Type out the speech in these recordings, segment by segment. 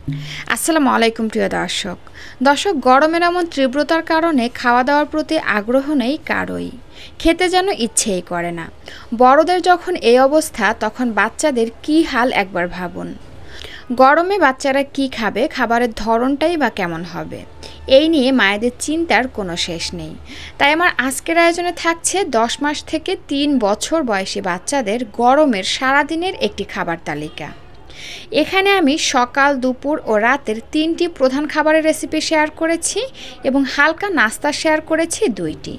আসসালামু আলাইকুম প্রিয় দর্শক। গরমের এমন তীব্রতার কারণে খাওয়া দাওয়ার প্রতি আগ্রহ নেই কারোই। খেতে যেন ইচ্ছেই করে না। বড়দের যখন এই অবস্থা তখন বাচ্চাদের কী হাল একবার ভাবুন। গরমে বাচ্চারা কি খাবে, খাবারের ধরনটাই বা কেমন হবে, এই নিয়ে মায়েদের চিন্তার কোনো শেষ নেই। তাই আমার আজকের আয়োজনে থাকছে 10 মাস থেকে 3 বছর বয়সী বাচ্চাদের গরমের সারাদিনের একটি খাবার তালিকা। এখানে আমি সকাল, দুপুর ও রাতের 3টি প্রধান খাবারের রেসিপি শেয়ার করেছি এবং হালকা নাস্তা শেয়ার করেছি 2টি।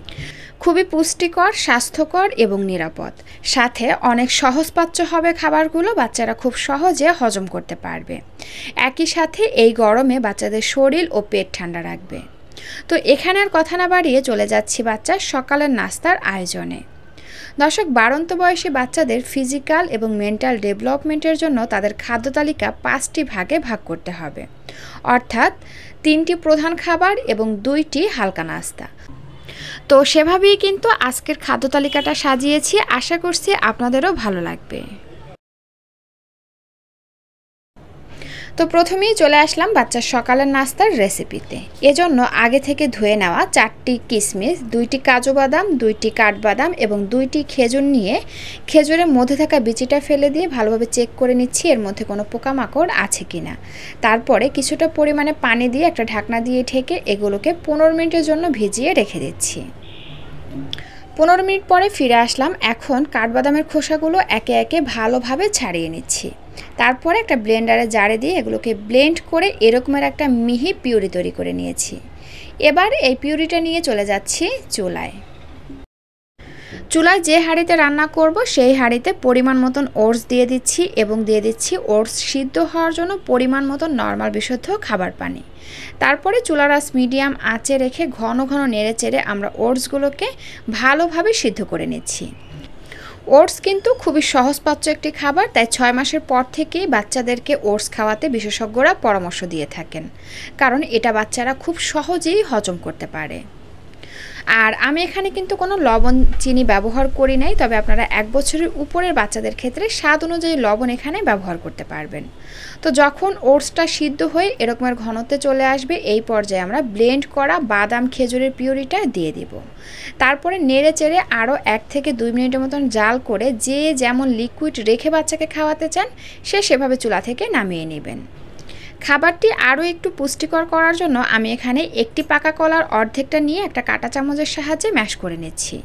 খুবই পুষ্টিকর, স্বাস্থ্যকর এবং নিরাপদ। সাথে অনেক সহজপাচ্য হবে খাবারগুলো, বাচ্চারা খুব সহজে হজম করতে পারবে। একই সাথে এই গরমে বাচ্চাদের শরীর ও পেট ঠান্ডা রাখবে। তো এখানে আর কথা না বাড়িয়ে চলে যাচ্ছি বাচ্চার সকালের নাস্তার আয়োজনে। বাড়ন্ত বয়সী বাচ্চাদের ফিজিক্যাল এবং মেন্টাল ডেভেলপমেন্টের জন্য তাদের খাদ্য তালিকা 5টি ভাগে ভাগ করতে হবে, অর্থাৎ 3টি প্রধান খাবার এবং 2টি হালকা নাস্তা। তো সেভাবেই কিন্তু আজকের খাদ্য তালিকাটা সাজিয়েছি। আশা করছি আপনাদেরও ভালো লাগবে। তো প্রথমেই চলে আসলাম বাচ্চার সকালের নাস্তার রেসিপিতে। এজন্য আগে থেকে ধুয়ে নেওয়া 4টি কিশমিশ, 2টি কাজু বাদাম, 2টি কাঠবাদাম এবং 2টি খেজুর নিয়ে খেজুরের মধ্যে থাকা বিচিটা ফেলে দিয়ে ভালোভাবে চেক করে নিচ্ছি এর মধ্যে কোনো পোকামাকড় আছে কিনা। তারপরে কিছুটা পরিমাণে পানি দিয়ে একটা ঢাকনা দিয়ে ঢেকে এগুলোকে 15 মিনিটের জন্য ভিজিয়ে রেখে দিচ্ছি। 15 মিনিট পরে ফিরে আসলাম। এখন কাঠবাদামের খোসাগুলো একে একে ভালোভাবে ছাড়িয়ে নিচ্ছি। তারপরে একটা ব্লেন্ডারে জারে দিয়ে এগুলোকে ব্লেন্ড করে এরকমের একটা মিহি পিউরি তৈরি করে নিয়েছি। এবার এই পিউরিটা নিয়ে চলে যাচ্ছি চুলায়। যে হাঁড়িতে রান্না করব সেই হাঁড়িতে পরিমাণ মতন ওটস দিয়ে দিচ্ছি এবং দিয়ে দিচ্ছি ওটস সিদ্ধ হওয়ার জন্য পরিমাণ মতন নর্মাল বিশুদ্ধ খাবার পানি। তারপরে চুলার আঁচ মিডিয়াম আঁচে রেখে ঘন ঘন নেড়ে চেড়ে আমরা ওটসগুলোকে ভালোভাবে সিদ্ধ করে নিচ্ছি। ওটস কিন্তু খুবই সহজপাচ্য একটি খাবার, তাই 6 মাসের পর থেকেই বাচ্চাদেরকে ওটস খাওয়াতে বিশেষজ্ঞরা পরামর্শ দিয়ে থাকেন, কারণ এটা বাচ্চারা খুব সহজেই হজম করতে পারে। আর আমি এখানে কিন্তু কোনো লবণ চিনি ব্যবহার করি নাই, তবে আপনারা 1 বছরের উপরের বাচ্চাদের ক্ষেত্রে স্বাদ অনুযায়ী লবণ এখানে ব্যবহার করতে পারবেন। তো যখন ওটসটা সিদ্ধ হয়ে এরকমের ঘনত্বে চলে আসবে, এই পর্যায়ে আমরা ব্লেন্ড করা বাদাম খেজুরের পিউরিটা দিয়ে দিব। তারপরে নেড়ে চেড়ে আরও 1 থেকে 2 মিনিটের মতন জাল করে যে যেমন লিকুইড রেখে বাচ্চাকে খাওয়াতে চান সে সেভাবে চুলা থেকে নামিয়ে নেবেন। খাবারটি আরও একটু পুষ্টিকর করার জন্য আমি এখানে একটি পাকা কলার অর্ধেকটা নিয়ে একটা কাঁটা চামচের সাহায্যে ম্যাশ করে নিচ্ছি।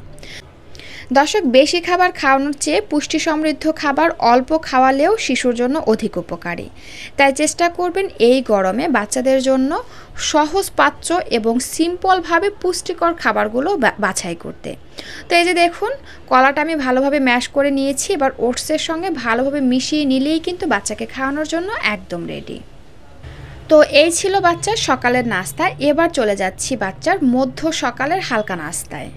বেশি খাবার খাওয়ানোর চেয়ে পুষ্টি সমৃদ্ধ খাবার অল্প খাওয়ালেও শিশুর জন্য অধিক উপকারী। তাই চেষ্টা করবেন এই গরমে বাচ্চাদের জন্য সহজ পাচ্য এবং সিম্পলভাবে পুষ্টিকর খাবারগুলো বাছাই করতে। তো এই যে দেখুন, কলাটা আমি ভালোভাবে ম্যাশ করে নিয়েছি। এবার ওটসের সঙ্গে ভালোভাবে মিশিয়ে নিলেই কিন্তু বাচ্চাকে খাওয়ানোর জন্য একদম রেডি। তো এই ছিল বাচ্চার সকালের নাস্তা। এবার চলে যাচ্ছি বাচ্চার মধ্য সকালের হালকা নাস্তায়।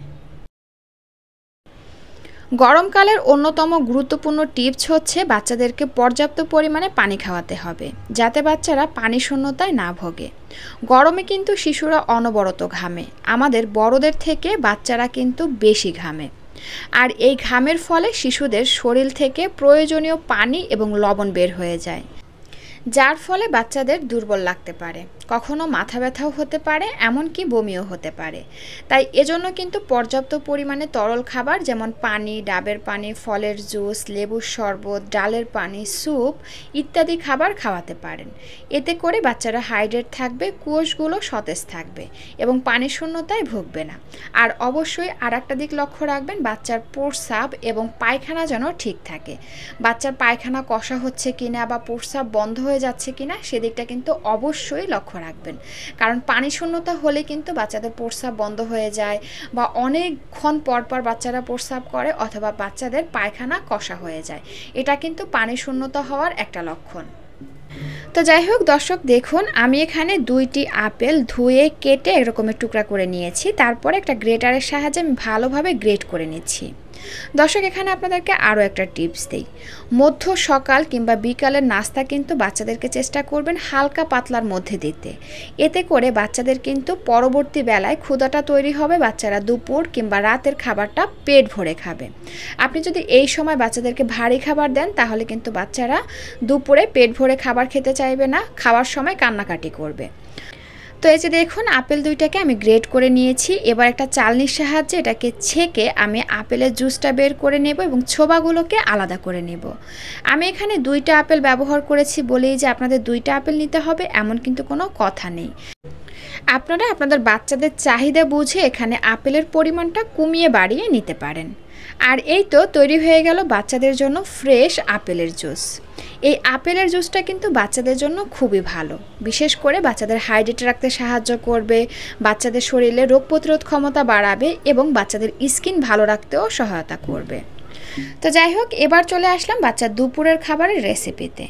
গরমকালের অন্যতম গুরুত্বপূর্ণ টিপস হচ্ছে বাচ্চাদেরকে পর্যাপ্ত পরিমাণে পানি খাওয়াতে হবে, যাতে বাচ্চারা পানি শূন্যতায় না ভোগে। গরমে কিন্তু শিশুরা অনবরত ঘামে, আমাদের বড়দের থেকে বাচ্চারা কিন্তু বেশি ঘামে। আর এই ঘামের ফলে শিশুদের শরীর থেকে প্রয়োজনীয় পানি এবং লবণ বের হয়ে যায়, যার ফলে বাচ্চাদের দুর্বল লাগতে পারে, কখনো মাথা ব্যথাও হতে পারে, এমনকি বমিও হতে পারে। তাই এজন্য কিন্তু পর্যাপ্ত পরিমাণে তরল খাবার যেমন পানি, ডাবের পানি, ফলের জুস, লেবুর শরবত, ডালের পানি, স্যুপ ইত্যাদি খাবার খাওয়াতে পারেন। এতে করে বাচ্চারা হাইড্রেট থাকবে, কোষগুলো সতেজ থাকবে এবং পানি শূন্যতায় ভুগবে না। আর অবশ্যই আর একটা দিক লক্ষ্য রাখবেন, বাচ্চার প্রস্রাব এবং পায়খানা যেন ঠিক থাকে। বাচ্চার পায়খানা কষা হচ্ছে কিনা বা প্রস্রাব বন্ধ হয়ে যাচ্ছে কিনা সেদিকটা কিন্তু অবশ্যই লক্ষ্য রাখবেন, কারণ পানি শূন্যতা হলে কিন্তু বাচ্চাদের প্রস্রাব বন্ধ হয়ে যায় বা অনেকক্ষণ পর পর বাচ্চারা প্রস্রাব করে অথবা বাচ্চাদের পায়খানা কষা হয়ে যায়। এটা কিন্তু পানি শূন্যতা হওয়ার একটা লক্ষণ। তো যাই হোক দর্শক, দেখুন আমি এখানে 2টি আপেল ধুয়ে কেটে এরকমের টুকরা করে নিয়েছি। তারপরে একটা গ্রেটারের সাহায্যে আমি ভালোভাবে গ্রেট করে নিচ্ছি। দর্শক, এখানে আপনাদেরকে আরও একটা টিপস দিই। মধ্য সকাল কিংবা বিকালের নাস্তা কিন্তু বাচ্চাদেরকে চেষ্টা করবেন হালকা পাতলার মধ্যে দিতে। এতে করে বাচ্চাদের কিন্তু পরবর্তী বেলায় ক্ষুধাটা তৈরি হবে, বাচ্চারা দুপুর কিংবা রাতের খাবারটা পেট ভরে খাবে। আপনি যদি এই সময় বাচ্চাদেরকে ভারী খাবার দেন তাহলে কিন্তু বাচ্চারা দুপুরে পেট ভরে খাবার খেতে চাইবে না, খাওয়ার সময় কান্নাকাটি করবে। তো এই যে দেখুন, আপেল দুইটাকে আমি গ্রেট করে নিয়েছি। এবার একটা চালনির সাহায্যে এটাকে ছেঁকে আমি আপেলের জুসটা বের করে নেব এবং ছোবাগুলোকে আলাদা করে নেব। আমি এখানে 2টা আপেল ব্যবহার করেছি বলেই যে আপনাদের 2টা আপেল নিতে হবে এমন কিন্তু কোনো কথা নেই। আপনারা আপনাদের বাচ্চাদের চাহিদা বুঝে এখানে আপেলের পরিমাণটা কমিয়ে বাড়িয়ে নিতে পারেন। আর এই তো তৈরি হয়ে গেল বাচ্চাদের জন্য ফ্রেশ আপেলের জুস। এই আপেলের জুসটা কিন্তু বাচ্চাদের জন্য খুবই ভালো, বিশেষ করে বাচ্চাদের হাইড্রেট রাখতে সাহায্য করবে, বাচ্চাদের শরীরে রোগ প্রতিরোধ ক্ষমতা বাড়াবে এবং বাচ্চাদের স্কিন ভালো রাখতেও সহায়তা করবে। তো যাই হোক, এবার চলে আসলাম বাচ্চার দুপুরের খাবারের রেসিপিতে।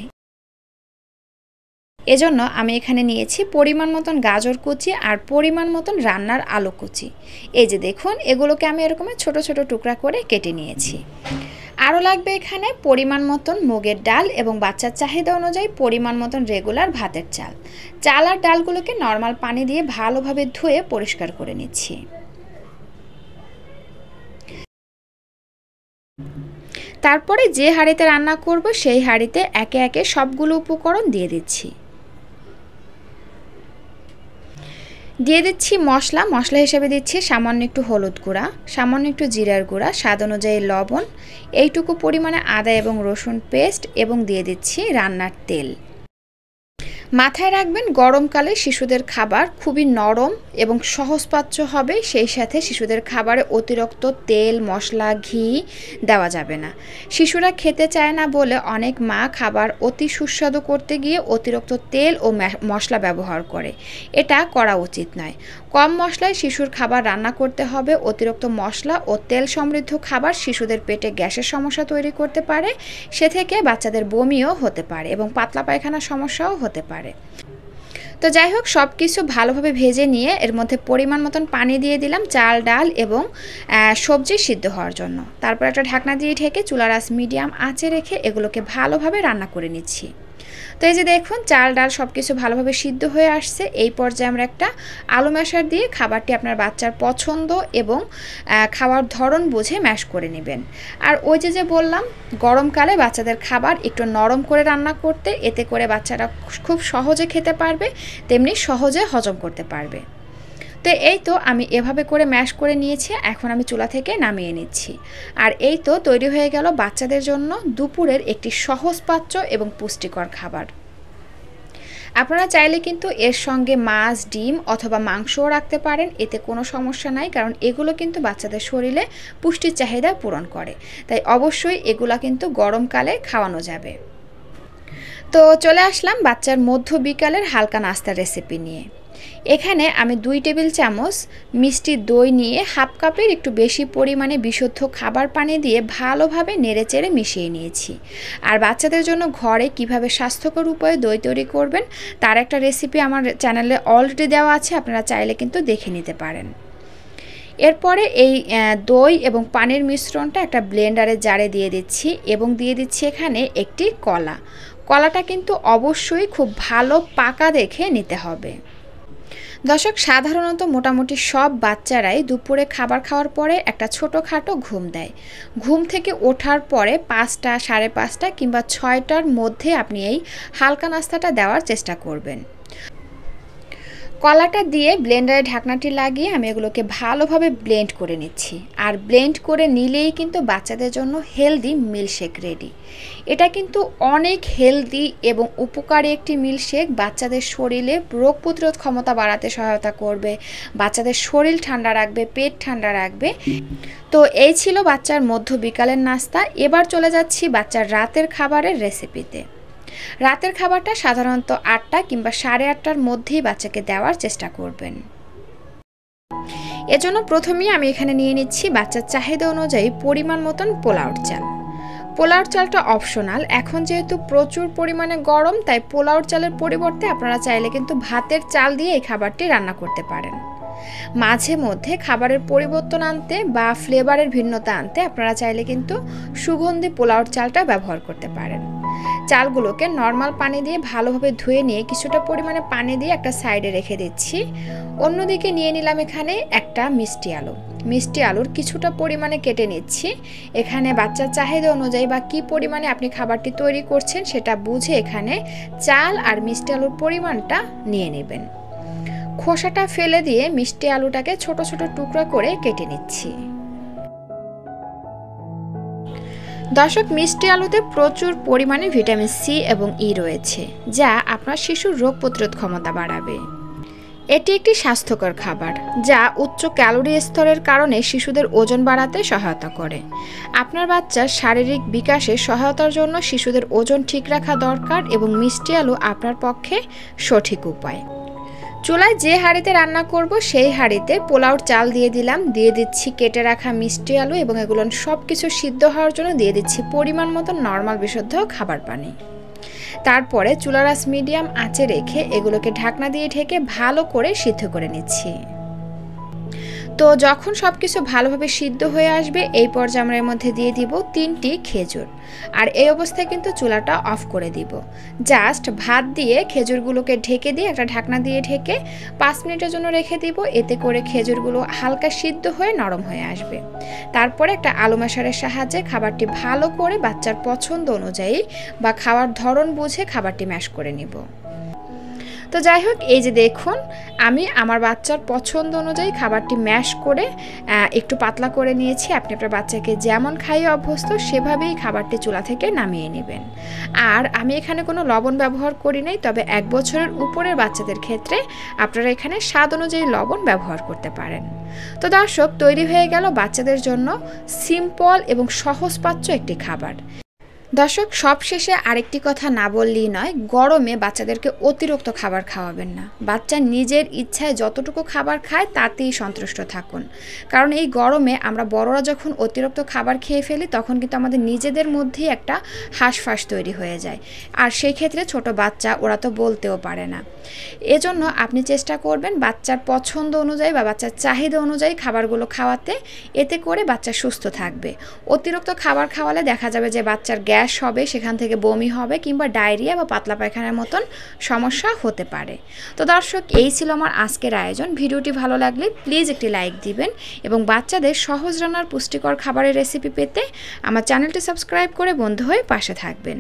এজন্য আমি এখানে নিয়েছি পরিমাণ মতন গাজর কুচি আর পরিমাণ মতন রান্নার আলু কুচি। এই যে দেখুন, এগুলোকে আমি এরকম ছোট ছোট টুকরা করে কেটে নিয়েছি। আরও লাগবে এখানে পরিমাণ মতন মুগের ডাল এবং বাচ্চার চাহিদা অনুযায়ী পরিমাণ মতন রেগুলার ভাতের চাল। চাল আর ডালগুলোকে নর্মাল পানি দিয়ে ভালোভাবে ধুয়ে পরিষ্কার করে নিচ্ছি। তারপরে যে হাঁড়িতে রান্না করব সেই হাঁড়িতে একে একে সবগুলো উপকরণ দিয়ে দিচ্ছি। দিয়ে দিচ্ছি মশলা হিসেবে দিচ্ছি সামান্য একটু হলুদ গুঁড়া, সামান্য একটু জিরার গুঁড়া, স্বাদ অনুযায়ী লবণ, এইটুকু পরিমাণে আদা এবং রসুন পেস্ট এবং দিয়ে দিচ্ছি রান্নার তেল। মাথায় রাখবেন, গরমকালে শিশুদের খাবার খুবই নরম এবং সহজপাচ্য হবে, সেই সাথে শিশুদের খাবারে অতিরিক্ত তেল মশলা ঘি দেওয়া যাবে না। শিশুরা খেতে চায় না বলে অনেক মা খাবার অতি সুস্বাদু করতে গিয়ে অতিরিক্ত তেল ও মশলা ব্যবহার করে, এটা করা উচিত নয়। কম মশলায় শিশুর খাবার রান্না করতে হবে। অতিরিক্ত মশলা ও তেল সমৃদ্ধ খাবার শিশুদের পেটে গ্যাসের সমস্যা তৈরি করতে পারে, সে থেকে বাচ্চাদের বমিও হতে পারে এবং পাতলা পায়খানার সমস্যাও হতে পারে। তো যাই হোক, সব কিছু ভালোভাবে ভেজে নিয়ে এর মধ্যে পরিমাণ মতন পানি দিয়ে দিলাম চাল ডাল এবং সবজি সিদ্ধ হওয়ার জন্য। তারপর একটা ঢাকনা দিয়ে ঢেকে চুলার আঁচ মিডিয়াম আঁচে রেখে এগুলোকে ভালোভাবে রান্না করে নিচ্ছি। তো এই যে দেখুন, চাল ডাল সব কিছু ভালোভাবে সিদ্ধ হয়ে আসছে। এই পর্যায়ে আমরা একটা আলু ম্যাশার দিয়ে খাবারটি আপনার বাচ্চার পছন্দ এবং খাওয়ার ধরন বুঝে ম্যাশ করে নেবেন। আর ওই যে বললাম, গরমকালে বাচ্চাদের খাবার একটু নরম করে রান্না করতে, এতে করে বাচ্চারা খুব সহজে খেতে পারবে, তেমনি সহজে হজম করতে পারবে। তো এই তো আমি এভাবে করে ম্যাশ করে নিয়েছি, এখন আমি চুলা থেকে নামিয়ে নিচ্ছি। আর এই তো তৈরি হয়ে গেল বাচ্চাদের জন্য দুপুরের একটি সহজপাচ্য এবং পুষ্টিকর খাবার। আপনারা চাইলে কিন্তু এর সঙ্গে মাছ ডিম অথবা মাংসও রাখতে পারেন, এতে কোনো সমস্যা নাই, কারণ এগুলো কিন্তু বাচ্চাদের শরীরে পুষ্টির চাহিদা পূরণ করে, তাই অবশ্যই এগুলা কিন্তু গরমকালে খাওয়ানো যাবে। তো চলে আসলাম বাচ্চার মধ্য বিকালের হালকা নাস্তার রেসিপি নিয়ে। এখানে আমি 2 টেবিল চামচ মিষ্টি দই নিয়ে হাফ কাপের একটু বেশি পরিমাণে বিশুদ্ধ খাবার পানি দিয়ে ভালোভাবে নেড়েচেড়ে মিশিয়ে নিয়েছি। আর বাচ্চাদের জন্য ঘরে কিভাবে স্বাস্থ্যকর উপায়ে দই তৈরি করবেন তার একটা রেসিপি আমার চ্যানেলে অলরেডি দেওয়া আছে, আপনারা চাইলে কিন্তু দেখে নিতে পারেন। এরপরে এই দই এবং পানির মিশ্রণটা একটা ব্লেন্ডারের জারে দিয়ে দিচ্ছি এবং দিয়ে দিচ্ছি এখানে একটি কলা। কলাটা কিন্তু অবশ্যই খুব ভালো পাকা দেখে নিতে হবে। দর্শক, সাধারণত মোটামুটি সব বাচ্চারাই দুপুরে খাবার খাওয়ার পরে একটা ছোটোখাটো ঘুম দেয়। ঘুম থেকে ওঠার পরে 5টা, 5:30 কিংবা 6টার মধ্যে আপনি এই হালকা নাস্তাটা দেওয়ার চেষ্টা করবেন। কলাটা দিয়ে ব্লেন্ডারে ঢাকনাটি লাগিয়ে আমি এগুলোকে ভালোভাবে ব্লেন্ড করে নিচ্ছি। আর ব্লেন্ড করে নিলেই কিন্তু বাচ্চাদের জন্য হেলদি মিল্কশেক রেডি। এটা কিন্তু অনেক হেলদি এবং উপকারী একটি মিল্কশেক, বাচ্চাদের শরীরে রোগ প্রতিরোধ ক্ষমতা বাড়াতে সহায়তা করবে, বাচ্চাদের শরীর ঠান্ডা রাখবে, পেট ঠান্ডা রাখবে। তো এই ছিল বাচ্চার মধ্য বিকালের নাস্তা। এবার চলে যাচ্ছি বাচ্চার রাতের খাবারের রেসিপিতে। রাতের খাবারটা সাধারণত 8টা কিংবা 8:30টার মধ্যেই বাচ্চাকে দেওয়ার চেষ্টা করবেন। এজন্য প্রথমেই আমি এখানে নিয়ে নিচ্ছি বাচ্চার চাহিদা অনুযায়ী পরিমাণ মতন পোলাওর চাল। পোলাওর চালটা অপশনাল, এখন যেহেতু প্রচুর পরিমাণে গরম তাই পোলাওর চালের পরিবর্তে আপনারা চাইলে কিন্তু ভাতের চাল দিয়ে এই খাবারটি রান্না করতে পারেন। মাঝে মধ্যে খাবারের পরিবর্তন আনতে বা ফ্লেভারের ভিন্নতা আনতে আপনারা চাইলে কিন্তু সুগন্ধি পোলাওর চালটা ব্যবহার করতে পারেন। চালগুলোকে নর্মাল পানি দিয়ে ভালোভাবে ধুয়ে নিয়ে কিছুটা পরিমাণে পানি দিয়ে একটা সাইডে রেখে দিচ্ছি। অন্যদিকে নিয়ে নিলাম এখানে একটা মিষ্টি আলু। মিষ্টি আলুর কিছুটা পরিমাণে কেটে নিচ্ছি। এখানে বাচ্চার চাহিদা অনুযায়ী বা কী পরিমাণে আপনি খাবারটি তৈরি করছেন সেটা বুঝে এখানে চাল আর মিষ্টি আলুর পরিমাণটা নিয়ে নেবেন। খোসাটা ফেলে দিয়ে মিষ্টি আলুটাকে ছোট ছোট টুকরা করে কেটে নিচ্ছি। দর্শক, মিষ্টি আলুতে প্রচুর পরিমাণে ভিটামিন সি এবং ই রয়েছে, যা আপনার শিশুর রোগ প্রতিরোধ ক্ষমতা বাড়াবে। এটি একটি স্বাস্থ্যকর খাবার যা উচ্চ ক্যালোরি স্তরের কারণে শিশুদের ওজন বাড়াতে সহায়তা করে। আপনার বাচ্চার শারীরিক বিকাশে সহায়তার জন্য শিশুদের ওজন ঠিক রাখা দরকার এবং মিষ্টি আলু আপনার পক্ষে সঠিক উপায়। চুলায় যে হাঁড়িতে রান্না করব সেই হাঁড়িতে পোলাওর চাল দিয়ে দিলাম, দিয়ে দিচ্ছি কেটে রাখা মিষ্টি আলু এবং এগুলো সব কিছু সিদ্ধ হওয়ার জন্য দিয়ে দিচ্ছি পরিমাণ মতো নর্মাল বিশুদ্ধ খাবার পানি। তারপরে চুলার আঁচ মিডিয়াম আঁচে রেখে এগুলোকে ঢাকনা দিয়ে ঢেকে ভালো করে সিদ্ধ করে নিচ্ছি। তো যখন সব কিছু ভালোভাবে সিদ্ধ হয়ে আসবে এই পর্যায়ে আমরা এর মধ্যে দিয়ে দিব 3টি খেজুর। আর এই অবস্থায় কিন্তু চুলাটা অফ করে দিব। জাস্ট ভাত দিয়ে খেজুরগুলোকে ঢেকে দিয়ে একটা ঢাকনা দিয়ে ঢেকে 5 মিনিটের জন্য রেখে দিব। এতে করে খেজুরগুলো হালকা সিদ্ধ হয়ে নরম হয়ে আসবে। তারপরে একটা আলু ম্যাশারের সাহায্যে খাবারটি ভালো করে বাচ্চার পছন্দ অনুযায়ী বা খাওয়ার ধরন বুঝে খাবারটি ম্যাশ করে নিব। তো যাই হোক, এই যে দেখুন আমি আমার বাচ্চার পছন্দ অনুযায়ী খাবারটি ম্যাশ করে একটু পাতলা করে নিয়েছি। আপনি আপনার বাচ্চাকে যেমন খাইয়ে অভ্যস্ত সেভাবেই খাবারটি চুলা থেকে নামিয়ে নেবেন। আর আমি এখানে কোনো লবণ ব্যবহার করি নাই, তবে 1 বছরের উপরের বাচ্চাদের ক্ষেত্রে আপনারা এখানে স্বাদ অনুযায়ী লবণ ব্যবহার করতে পারেন। তো দর্শক, তৈরি হয়ে গেল বাচ্চাদের জন্য সিম্পল এবং সহজপাচ্য একটি খাবার। দর্শক, সবশেষে আরেকটি কথা না বললেই নয়, গরমে বাচ্চাদেরকে অতিরিক্ত খাবার খাওয়াবেন না। বাচ্চা নিজের ইচ্ছায় যতটুকু খাবার খায় তাতেই সন্তুষ্ট থাকুন। কারণ এই গরমে আমরা বড়রা যখন অতিরিক্ত খাবার খেয়ে ফেলি তখন কিন্তু আমাদের নিজেদের মধ্যেই একটা হাঁসফাঁস তৈরি হয়ে যায়। আর সেই ক্ষেত্রে ছোট বাচ্চা ওরা তো বলতেও পারে না। এজন্য আপনি চেষ্টা করবেন বাচ্চার পছন্দ অনুযায়ী বা বাচ্চার চাহিদা অনুযায়ী খাবারগুলো খাওয়াতে। এতে করে বাচ্চা সুস্থ থাকবে। অতিরিক্ত খাবার খাওয়ালে দেখা যাবে যে বাচ্চার গ্যাস হবে, সেখান থেকে বমি হবে কিংবা ডায়রিয়া বা পাতলা পায়খানার মতন সমস্যা হতে পারে। তো দর্শক, এই ছিল আমার আজকের আয়োজন। ভিডিওটি ভালো লাগলে প্লিজ একটি লাইক দিবেন এবং বাচ্চাদের সহজ রান্নার পুষ্টিকর খাবারের রেসিপি পেতে আমার চ্যানেলটি সাবস্ক্রাইব করে বন্ধু হয়ে পাশে থাকবেন।